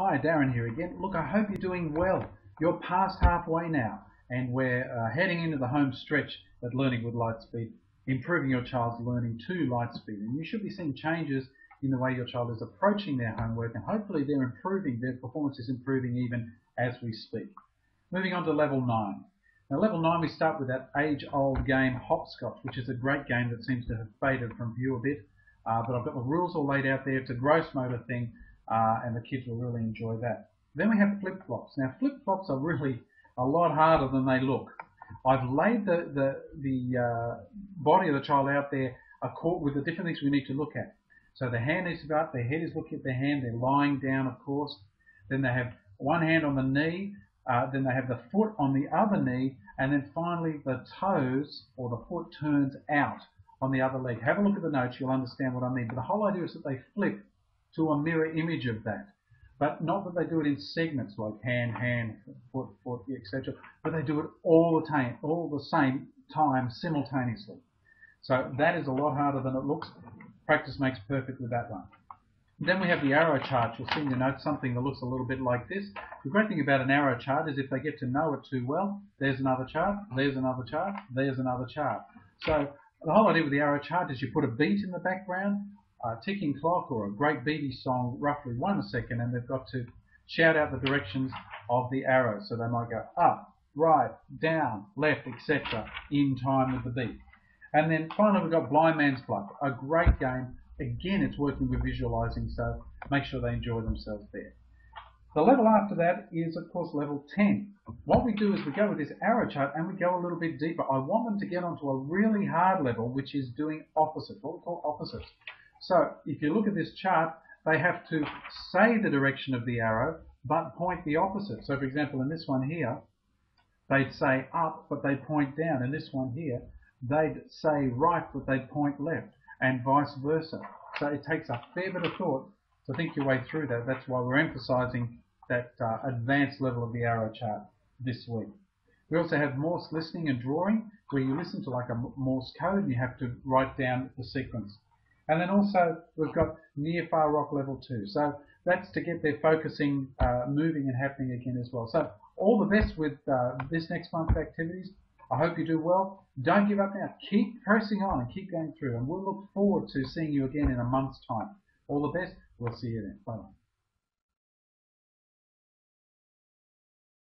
Hi, Darren here again. Look, I hope you're doing well. You're past halfway now, and we're heading into the home stretch at Learning with Lightspeed, improving your child's learning to Lightspeed. And you should be seeing changes in the way your child is approaching their homework, and hopefully they're improving, their performance is improving even as we speak. Moving on to level 9. Now, level 9, we start with that age-old game, hopscotch, which is a great game that seems to have faded from view a bit. But I've got the rules all laid out there. It's a gross motor thing, and the kids will really enjoy that. Then we have flip-flops. Now, flip-flops are really a lot harder than they look. I've laid the body of the child out there with the different things we need to look at. So the hand is up, their head is looking at their hand, they're lying down, of course. Then they have one hand on the knee, then they have the foot on the other knee, and then finally the toes or the foot turns out on the other leg. Have a look at the notes, you'll understand what I mean. But the whole idea is that they flip to a mirror image of that. But not that they do it in segments like hand, foot, etc. But they do it all the same time simultaneously. So that is a lot harder than it looks. Practice makes perfect with that one. Then we have the arrow chart. You'll see in your notes something that looks a little bit like this. The great thing about an arrow chart is if they get to know it too well, there's another chart, there's another chart, there's another chart. So the whole idea with the arrow chart is you put a beat in the background, a ticking clock or a great beaty song, roughly 1 second, and they've got to shout out the directions of the arrow. So they might go up, right, down, left, etc. in time with the beat. And then finally we've got Blind Man's Bluff, a great game. Again, it's working with visualizing, so make sure they enjoy themselves there. The level after that is, of course, level 10. What we do is we go with this arrow chart and we go a little bit deeper. I want them to get onto a really hard level, which is doing opposites, what we call opposites. So if you look at this chart, they have to say the direction of the arrow, but point the opposite. So for example, in this one here, they'd say up, but they point down. In this one here, they'd say right, but they'd point left, and vice versa. So it takes a fair bit of thought to think your way through that. That's why we're emphasizing that advanced level of the arrow chart this week. We also have Morse listening and drawing, where you listen to like a Morse code and you have to write down the sequence. And then also we've got near far rock level 2. So that's to get their focusing moving and happening again as well. So all the best with this next month's activities. I hope you do well. Don't give up now. Keep pressing on and keep going through. And we'll look forward to seeing you again in a month's time. All the best. We'll see you then. Bye.